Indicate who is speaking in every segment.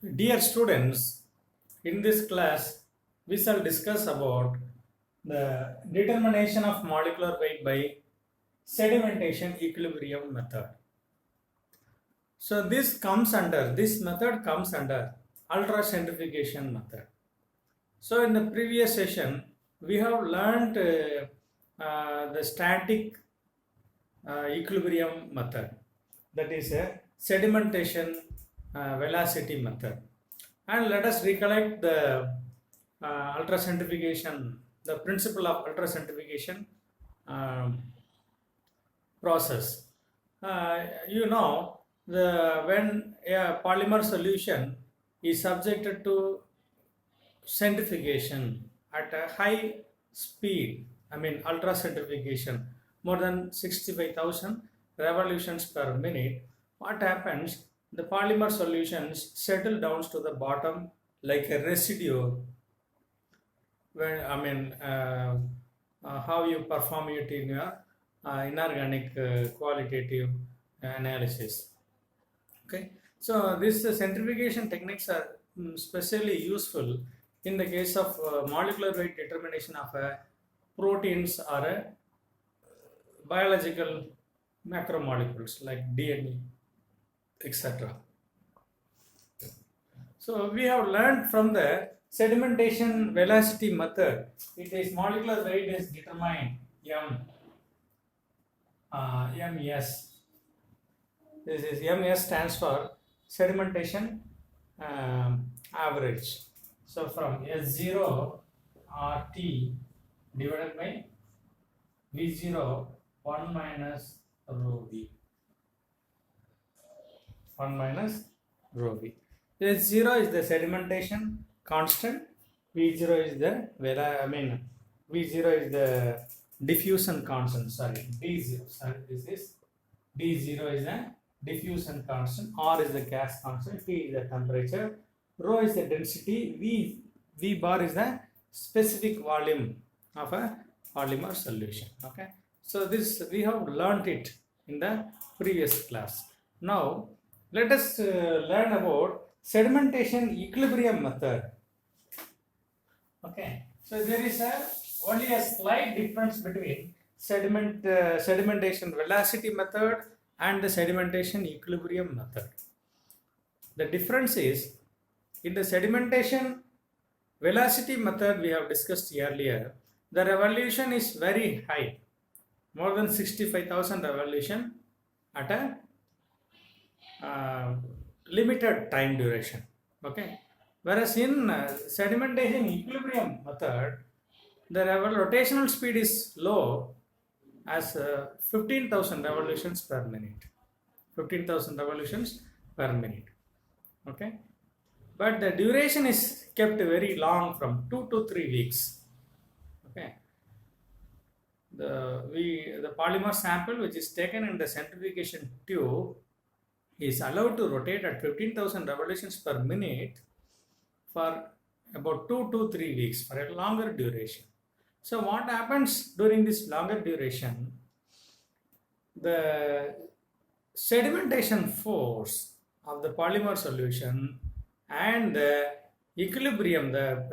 Speaker 1: Dear students, in this class we shall discuss about the determination of molecular weight by sedimentation equilibrium method. So this method comes under ultracentrifugation method. So in the previous session we have learned the static equilibrium method, that is a sedimentation velocity method, and let us recollect the ultracentrifugation, the principle of ultracentrifugation process. You know, when a polymer solution is subjected to centrifugation at a high speed, I mean ultracentrifugation, more than 65,000 revolutions per minute, what happens? The polymer solutions settle down to the bottom like a residue. When how you perform it in your inorganic qualitative analysis. Okay, so this centrifugation techniques are specially useful in the case of molecular weight determination of proteins or biological macromolecules like DNA, etc. So we have learned from the sedimentation velocity method. It is molecular weight is determined MS. This is MS stands for sedimentation average. So from S0 RT divided by V0 1 minus rho V. 1 minus rho V. S0 is the sedimentation constant. V0 is the V0 is the diffusion constant. Sorry, D0. Sorry, this is D0 is the diffusion constant. R is the gas constant. T is the temperature. Rho is the density. V bar is the specific volume of a polymer solution. Okay. So this we have learnt it in the previous class. Now let us learn about sedimentation equilibrium method. Okay, so there is only a slight difference between sedimentation velocity method and the sedimentation equilibrium method. The difference is, in the sedimentation velocity method we have discussed earlier, the revolution is very high, more than 65,000 revolution at a limited time duration. Okay, whereas in sedimentation equilibrium method, the rotational speed is low as 15,000 revolutions per minute. 15,000 revolutions per minute. Okay, but the duration is kept very long, from 2 to 3 weeks. Okay, the polymer sample which is taken in the centrifugation tube is allowed to rotate at 15,000 revolutions per minute for about 2 to 3 weeks, for a longer duration. So what happens during this longer duration? The sedimentation force of the polymer solution and the equilibrium, there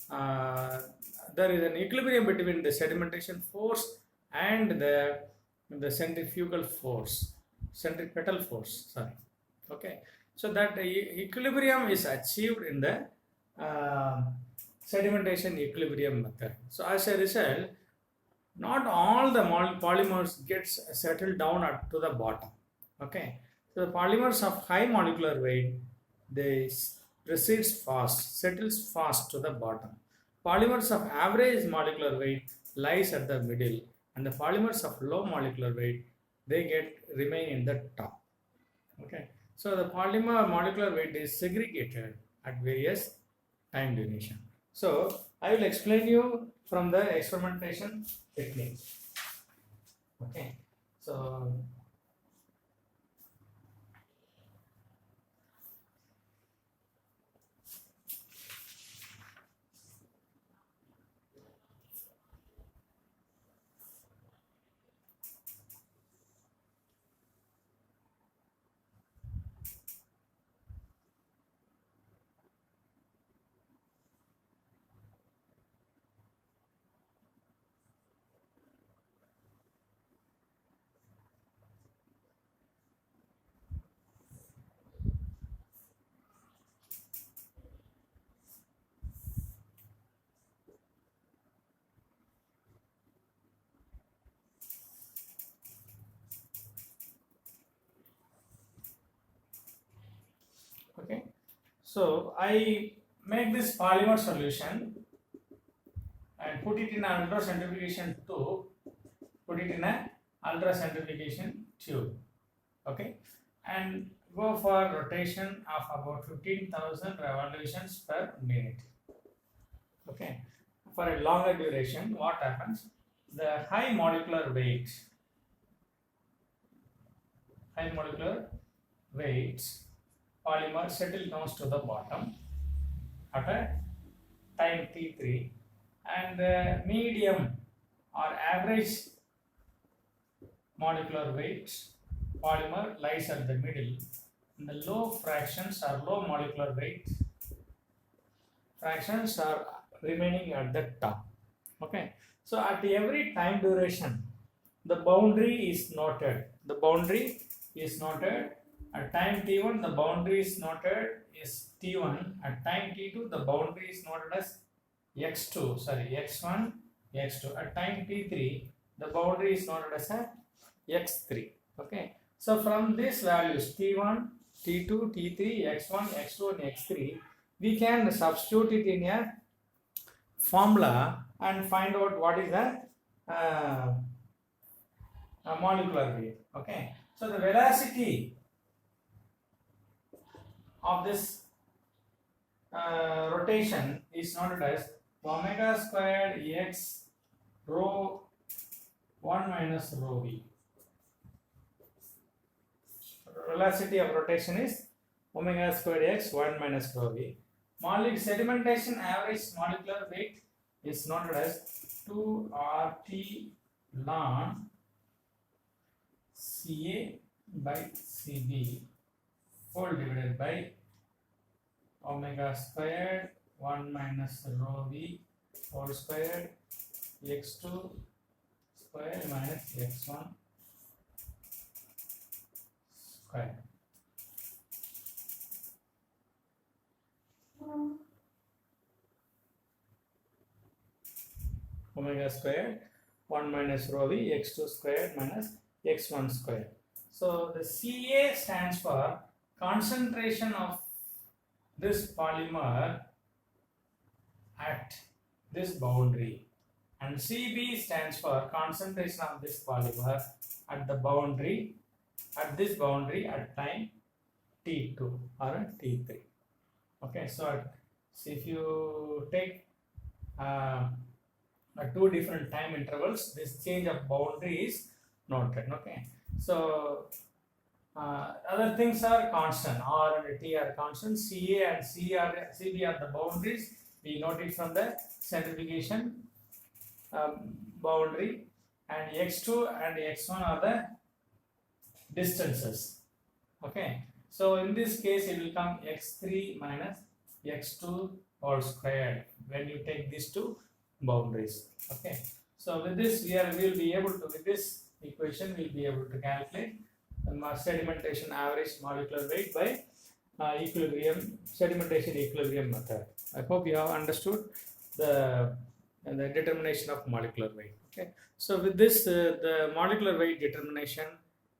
Speaker 1: is an equilibrium between the sedimentation force and the centrifugal force, centripetal force, sorry. Okay, so that equilibrium is achieved in the sedimentation equilibrium method. So as a result, not all the polymers gets settled down to the bottom. Okay, so the polymers of high molecular weight, they proceeds fast, settles fast to the bottom. Polymers of average molecular weight lies at the middle, and the polymers of low molecular weight, they remain in the top. Okay, so the polymer molecular weight is segregated at various time duration. So I will explain you from the experimentation technique. Okay, so Okay, so I make this polymer solution and put it in an ultracentrifugation tube, put it in a ultracentrifugation tube, okay, and go for rotation of about 15,000 revolutions per minute. Okay, for a longer duration, what happens? The high molecular weights polymer settle down to the bottom at a time t3, and the medium or average molecular weight polymer lies at the middle, and the low fractions or low molecular weight fractions are remaining at the top. Okay, so at every time duration the boundary is noted. At time t1 the boundary is noted is t1. At time t2 the boundary is noted as x1, x2. At time t3 the boundary is noted as a x3. Okay, so from these values t1, t2, t3, x1, x2 and x3, we can substitute it in a formula and find out what is the molecular weight. Okay, so the velocity of this rotation is noted as omega squared x rho 1 minus rho v. Velocity of rotation is omega squared x 1 minus rho v. Sedimentation average molecular weight is noted as 2 RT ln Ca by Cb whole divided by omega squared 1 minus rho v whole squared x2 square minus x1 square. Omega squared 1 minus rho v x2 squared minus x1 squared. So the Ca stands for concentration of this polymer at this boundary, and Cb stands for concentration of this polymer at the boundary, at this boundary at time t2 or at t3. Okay, so if you take two different time intervals, this change of boundary is noted. Okay, so other things are constant. R and T are constant. Ca and Cb are the boundaries. We note it from the centrifugation boundary, and x2 and x1 are the distances. Okay, so in this case it will come x3 minus x2 all squared when you take these two boundaries. Okay, so with this with this equation we'll be able to calculate the sedimentation average molecular weight by sedimentation equilibrium method. I hope you have understood the determination of molecular weight. Okay, so with this the molecular weight determination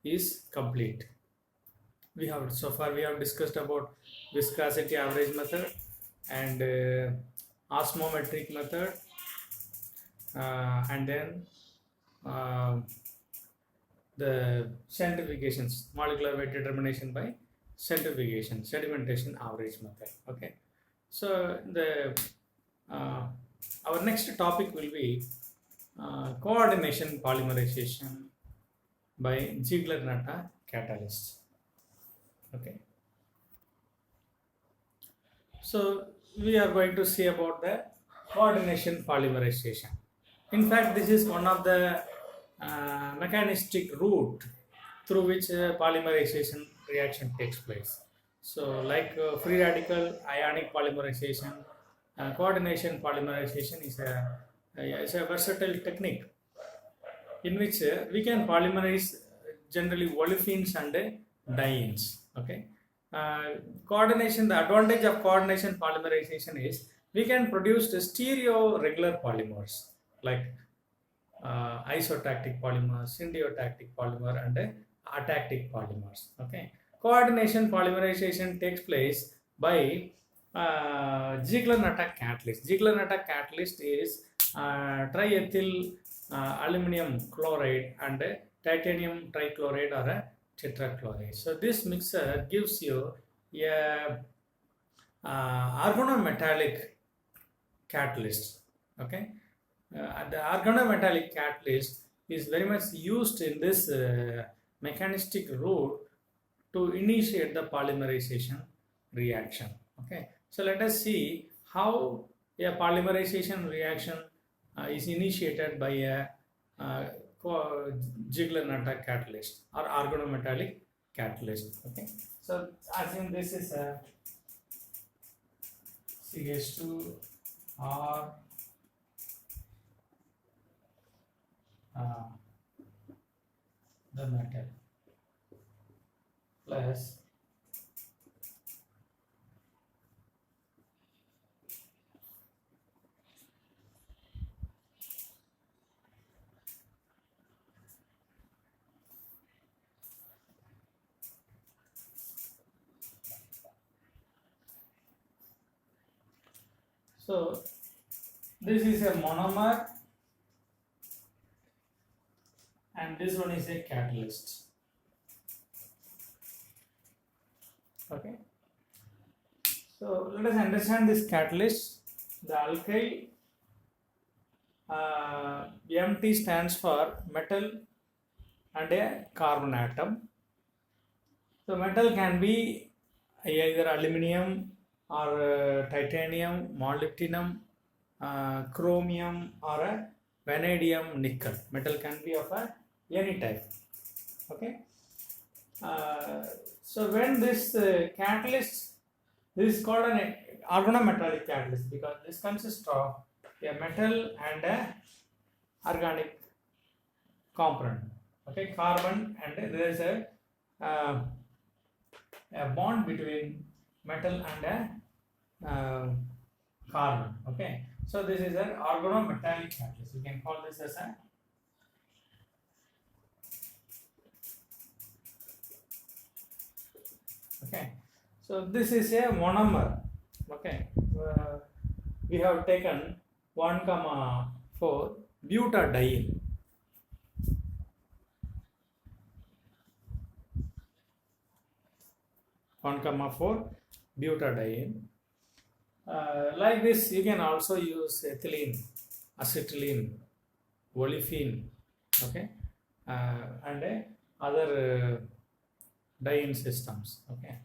Speaker 1: is complete. So far we have discussed about viscosity average method and osmometric method, and then the centrifugations, molecular weight determination by centrifugation, sedimentation average method. Okay, so the our next topic will be coordination polymerization by Ziegler-Natta catalyst. Okay, so we are going to see about the coordination polymerization. In fact, this is one of the mechanistic route through which polymerization reaction takes place. So like free radical ionic polymerization, coordination polymerization is a versatile technique in which we can polymerize generally olefins and dienes. Okay, coordination, the advantage of coordination polymerization is we can produce the stereo regular polymers like isotactic polymers, syndiotactic polymer and atactic polymers. Okay, Coordination polymerization takes place by Ziegler-Natta catalyst. Ziegler-Natta catalyst is triethyl aluminum chloride and titanium trichloride or a tetrachloride. So this mixture gives you a organometallic catalyst. Okay, the organometallic catalyst is very much used in this mechanistic route to initiate the polymerization reaction. Okay, so let us see how a polymerization reaction is initiated by a Ziegler-Natta catalyst or organometallic catalyst. Okay, so assume this is a CH2 or the metal plus so this is a monomer and this one is a catalyst. Okay, so let us understand this catalyst. The alkyl MT stands for metal and a carbon atom. So metal can be either aluminium or titanium, molybdenum, chromium or a vanadium nickel. Metal can be of any type. Okay. So when this catalyst, this is called an organometallic catalyst because this consists of a metal and a organic component. Okay, carbon, and there is a bond between metal and a carbon. Okay, so this is an organometallic catalyst. You can call this as a okay. So this is a monomer. Okay, we have taken 1,4 butadiene. 1,4 butadiene. Like this, you can also use ethylene, acetylene, olefin, okay, and other diene systems. Okay,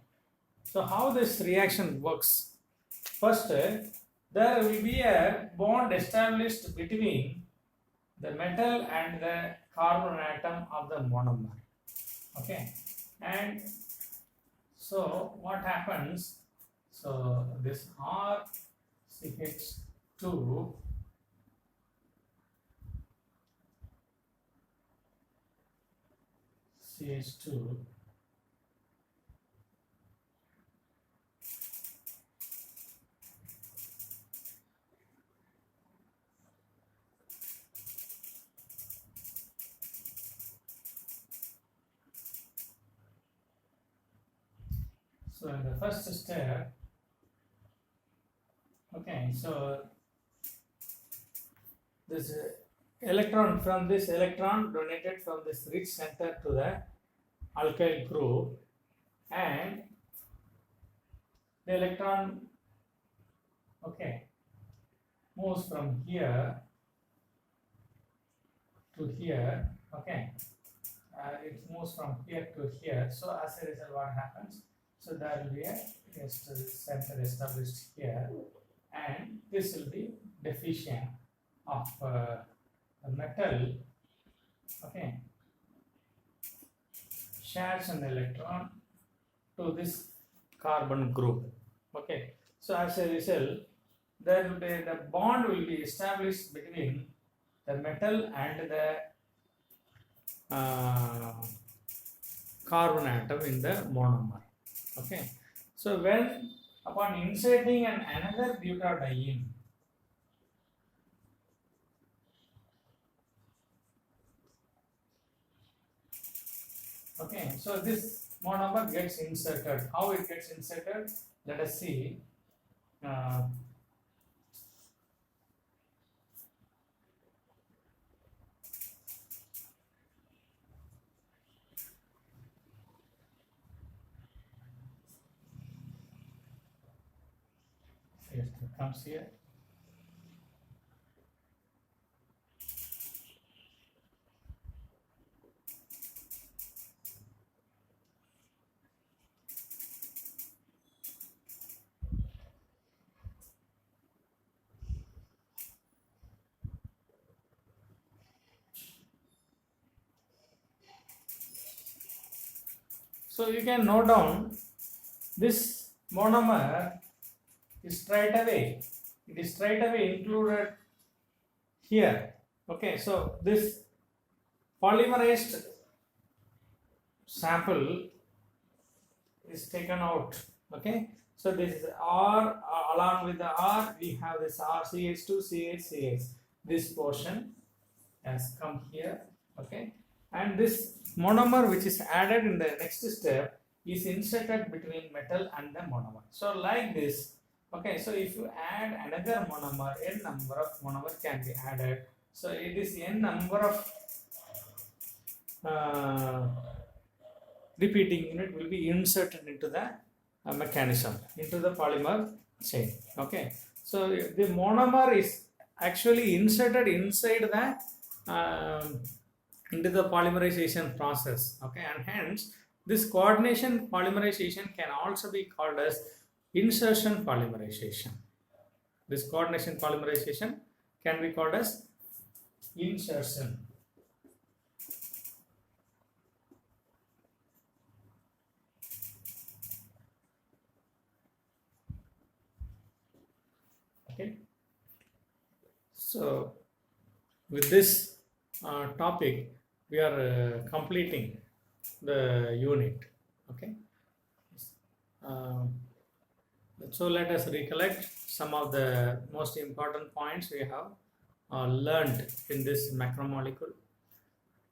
Speaker 1: so how this reaction works? First, there will be a bond established between the metal and the carbon atom of the monomer. Okay, and so what happens? So this RCH2 CH2 so in the first step, okay, so this electron from this electron donated from this rich center to the alkyl group, and the electron, okay, moves from here to here. Okay, it moves from here to here. So as a result, what happens? So there will be a center established here, and this will be deficient of the metal. Okay, shares an electron to this carbon group. Okay, so as a result, there will be the bond will be established between the metal and the carbon atom in the monomer. Okay, so when upon inserting another butadiene, okay, so this monomer gets inserted. How it gets inserted? Let us see. Uh, yes, it comes here. So you can note down this monomer is straight away. It is straight away included here. Okay, so this polymerized sample is taken out. Okay, so this is R, along with the R we have this RCH2 CH. This portion has come here. Okay, and this monomer which is added in the next step is inserted between metal and the monomer. So like this. Okay, so if you add another monomer, n number of monomer can be added. So it is n number of repeating unit will be inserted into the mechanism, into the polymer chain. Okay, so the monomer is actually inserted inside the into the polymerization process. Okay, and hence this coordination polymerization can also be called as insertion polymerization. This coordination polymerization can be called as insertion. Okay, so with this topic we are completing the unit. Okay, so let us recollect some of the most important points we have learned in this macromolecule.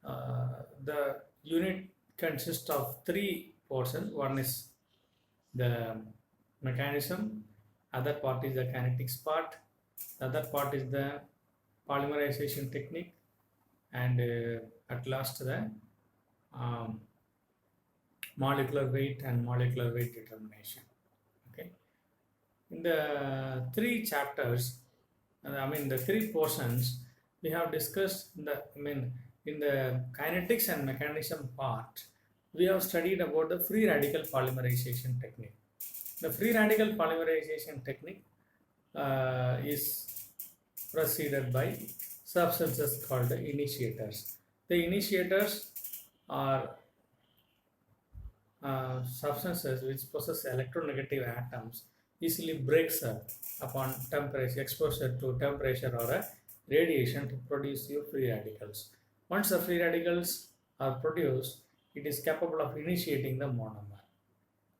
Speaker 1: The unit consists of three portions. One is the mechanism, other part is the kinetics part, the other part is the polymerization technique, and at last the molecular weight and molecular weight determination. Okay, in the three chapters, the three portions we have discussed in the kinetics and mechanism part, we have studied about the free radical polymerization technique. The free radical polymerization technique is preceded by substances called the initiators. The initiators are substances which possess electronegative atoms, easily breaks up upon temperature, exposure to temperature or a radiation to produce your free radicals. Once the free radicals are produced, it is capable of initiating the monomer.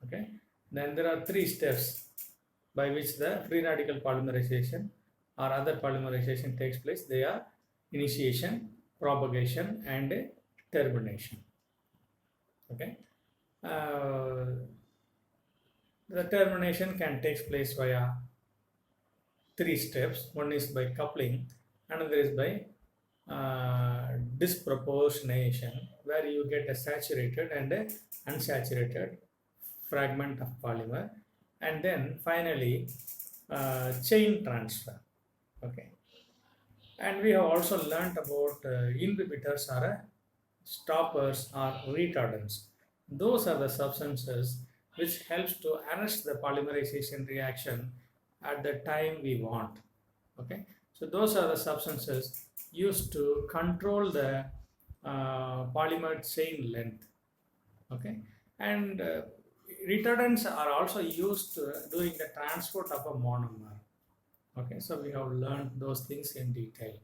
Speaker 1: Okay, then there are three steps by which the free radical polymerization or other polymerization takes place. They are initiation, propagation, and termination. Okay, the termination can take place via three steps. One is by coupling, another is by disproportionation, where you get a saturated and a unsaturated fragment of polymer, and then finally chain transfer. Okay, and we have also learnt about inhibitors or stoppers or retardants. Those are the substances which helps to arrest the polymerization reaction at the time we want. Okay, so those are the substances used to control the polymer chain length. Okay, and retardants are also used during the transport of a monomer. Okay, so we have learned those things in detail.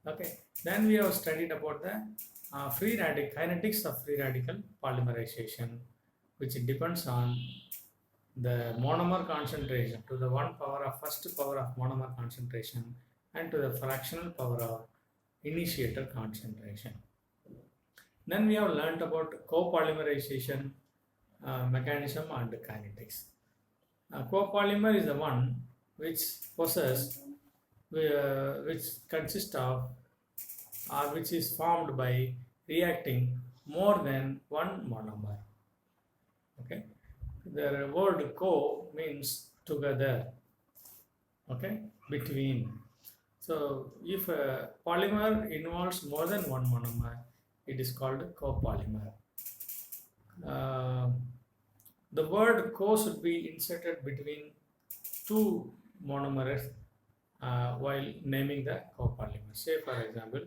Speaker 1: Okay, then we have studied about the free radical kinetics of free radical polymerization, which depends on the monomer concentration to the first power of monomer concentration and to the fractional power of initiator concentration. Then we have learnt about copolymerization mechanism and kinetics. Copolymer is the one which which consists of or which is formed by reacting more than one monomer. Okay, the word co means together. Okay, between. So if a polymer involves more than one monomer, it is called copolymer. The word co should be inserted between two monomers while naming the copolymer. Say for example,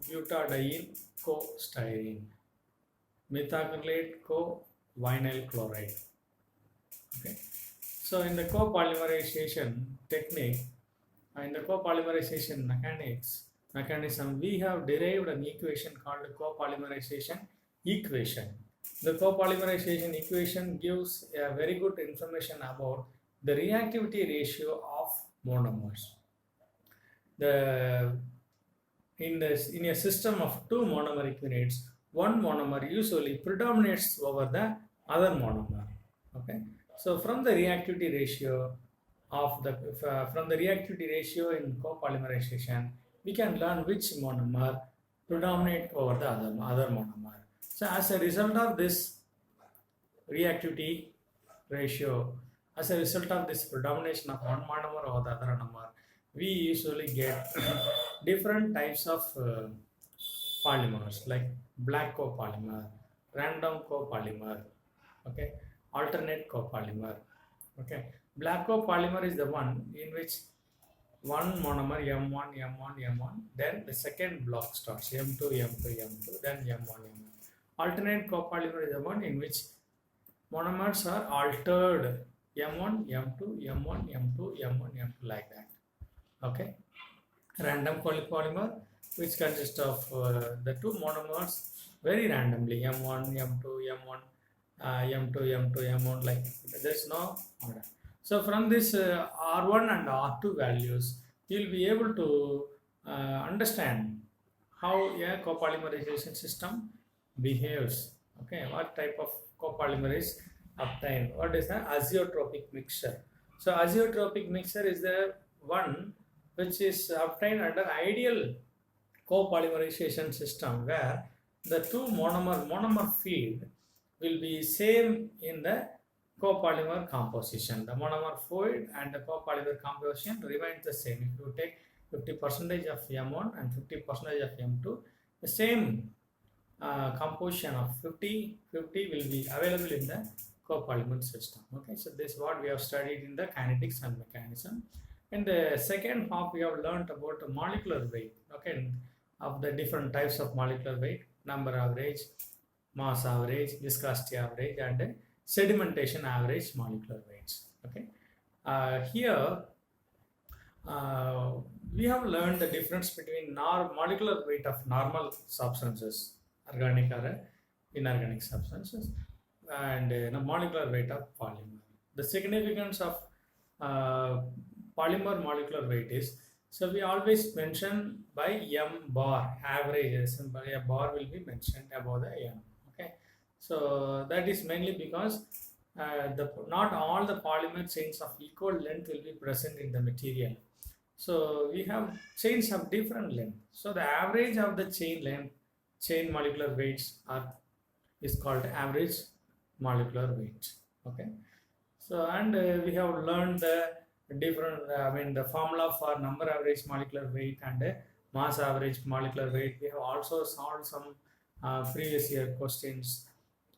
Speaker 1: butadiene co-styrene, methacrylate co-vinyl chloride. Okay. So in the copolymerization technique, in the copolymerization mechanism, we have derived an equation called copolymerization equation. The copolymerization equation gives a very good information about the reactivity ratio of monomers. In a system of two monomeric units, one monomer usually predominates over the other monomer. Okay. So from the reactivity ratio in copolymerization, we can learn which monomer predominate over the other monomer. So as a result of this reactivity ratio, as a result of this predomination of one monomer over the other monomer, we usually get different types of polymers like black copolymer, random copolymer, okay, alternate copolymer. Okay, black copolymer is the one in which one monomer M1, M1, M1, then the second block starts M2, M2, M2, then M1, M1. Alternate copolymer is the one in which monomers are altered M1, M2, M1, M2, M1, M2 like that. Okay, random polymer which consists of the two monomers very randomly M1, M2, M1, M2, M2, M1 like that. There is no order. So from this R1 and R2 values, you will be able to understand how a copolymerization system behaves. Okay, what type of copolymer is obtained? What is the azeotropic mixture? So azeotropic mixture is the one which is obtained under ideal copolymerization system where the two monomer field will be same in the copolymer composition. The monomer field and the copolymer composition remains the same. If you take 50% of M1 and 50% of M2, the same composition of 50-50 will be available in the copolymer system. Okay, so this is what we have studied in the kinetics and mechanism. In the second half, we have learned about the molecular weight. Okay, of the different types of molecular weight, number average, mass average, viscosity average, and sedimentation average molecular weights. Okay, here we have learned the difference between molecular weight of normal substances, organic or inorganic substances, and molecular weight of polymer. The significance of polymer molecular weight is, so we always mention by M bar, averages, and by a bar will be mentioned above the M. Okay, so that is mainly because not all the polymer chains of equal length will be present in the material. So we have chains of different length. So the average of the chain length, chain molecular weights is called average molecular weight. Okay, so and we have learned the different, the formula for number average molecular weight and mass average molecular weight. We have also solved some previous year questions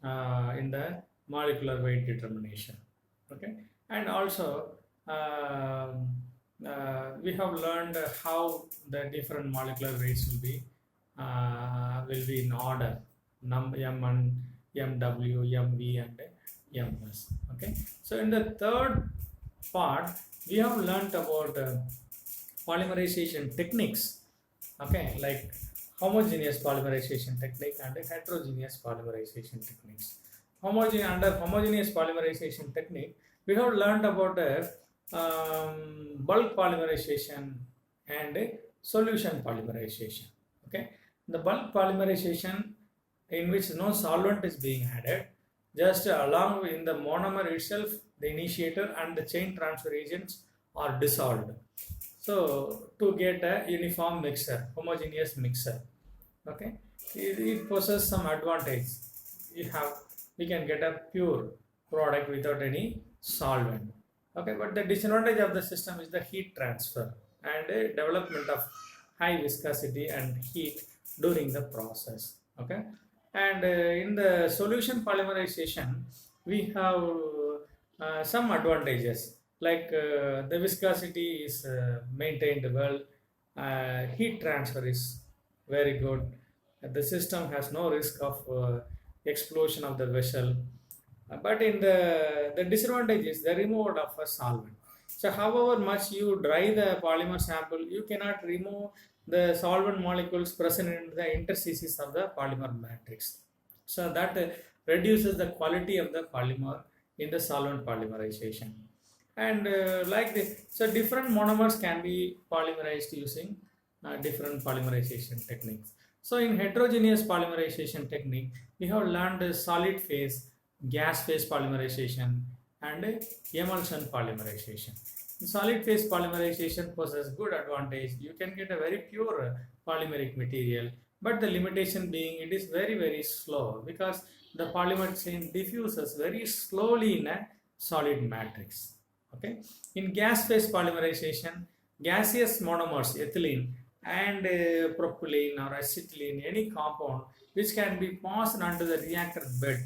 Speaker 1: in the molecular weight determination. Okay, and also we have learned how the different molecular weights will be in order: M1, MW, MV, and MS. Okay, so in the third part, we have learned about polymerization techniques. Okay, like homogeneous polymerization technique and heterogeneous polymerization techniques. Under homogeneous polymerization technique, we have learned about bulk polymerization and solution polymerization. Okay, the bulk polymerization in which no solvent is being added, just along in the monomer itself, the initiator and the chain transfer agents are dissolved. So to get a uniform mixture, homogeneous mixture, okay, it possesses some advantage. You have we can get a pure product without any solvent. Okay, but the disadvantage of the system is the heat transfer and development of high viscosity and heat during the process. Okay, and in the solution polymerization, we have some advantages like the viscosity is maintained well, heat transfer is very good. The system has no risk of explosion of the vessel. But in the disadvantage is the removal of a solvent. So however much you dry the polymer sample, you cannot remove the solvent molecules present in the interstices of the polymer matrix. So that reduces the quality of the polymer in the solvent polymerization. And like this, so different monomers can be polymerized using different polymerization techniques. So in heterogeneous polymerization technique, we have learned solid phase, gas phase polymerization, and emulsion polymerization. Solid phase polymerization possesses good advantage. You can get a very pure polymeric material, but the limitation being it is very slow because the polymer chain diffuses very slowly in a solid matrix. Okay, in gas phase polymerization, gaseous monomers, ethylene and propylene or acetylene, any compound which can be passed onto the reactor bed,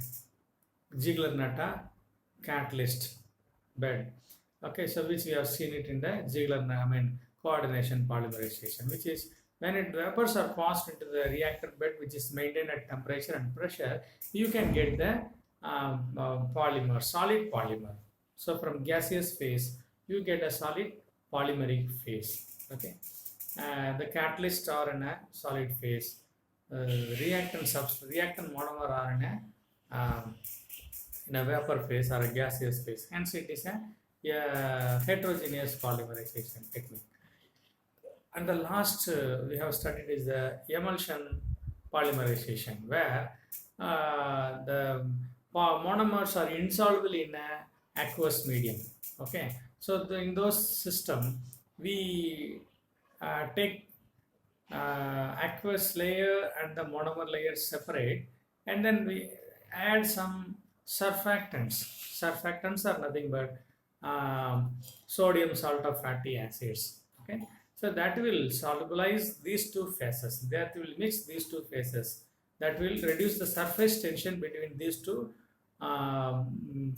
Speaker 1: Ziegler-Natta catalyst bed. Okay, so which we have seen it in the coordination polymerization, which is when vapors are passed into the reactor bed, which is maintained at temperature and pressure, you can get the polymer, solid polymer. So from gaseous phase, you get a solid polymeric phase. Okay, the catalysts are in a solid phase. Reactant monomer are in a vapor phase or a gaseous phase. Hence, it is a heterogeneous polymerization technique. And the last we have studied is the emulsion polymerization, where the monomers are insoluble in a aqueous medium. Okay, so in those system we take aqueous layer and the monomer layer separate, and then we add some surfactants. Surfactants are nothing but sodium salt of fatty acids. Okay, so that will solubilize these two phases. That will mix these two phases. That will reduce the surface tension between these two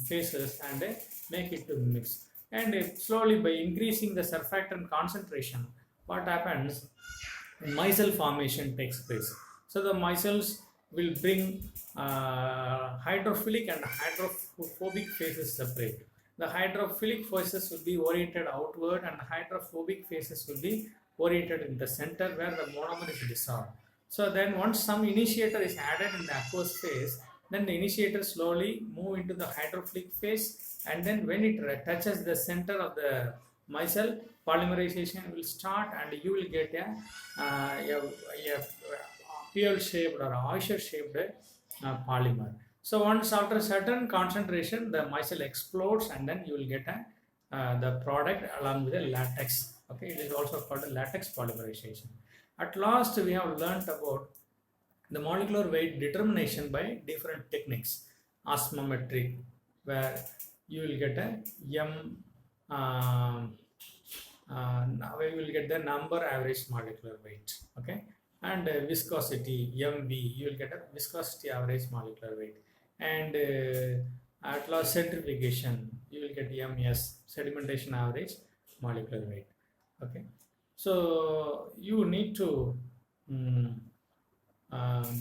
Speaker 1: phases and make it to mix. And slowly, by increasing the surfactant concentration, what happens? Micelle formation takes place. So the micelles will bring hydrophilic and hydrophobic phases separate. The hydrophilic phases will be oriented outward and hydrophobic phases will be oriented in the center where the monomer is dissolved. So then once some initiator is added in the aqueous phase, then the initiator slowly move into the hydrophilic phase, and then when it touches the center of the micelle, polymerization will start and you will get a pill shaped or oyster shaped polymer. So once after a certain concentration, the micelle explodes and then you will get the product along with the latex. Okay, it is also called a latex polymerization. At last, we have learnt about the molecular weight determination by different techniques. Osmometric, where you will get a now we will get the number average molecular weight. Okay, and viscosity, MV, you will get a viscosity average molecular weight. And at last, centrifugation, you will get MS, sedimentation average molecular weight. Okay, so you need to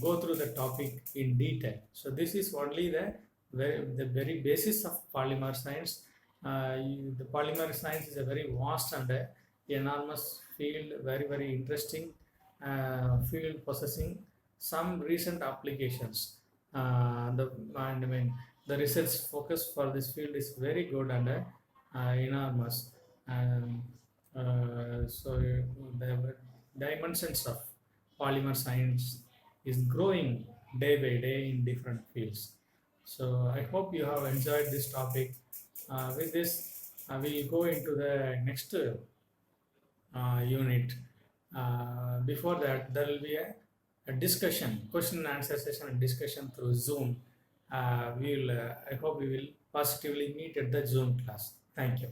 Speaker 1: go through the topic in detail. So this is only the very basis of polymer science. The polymer science is a very vast and enormous field, very interesting field possessing some recent applications. The research focus for this field is very good and enormous. So the dimensions of polymer science is growing day by day in different fields. So I hope you have enjoyed this topic. With this, we'll go into the next unit. Before that, there will be a discussion, question and answer session and discussion through Zoom. I hope we will positively meet at the Zoom class. Thank you.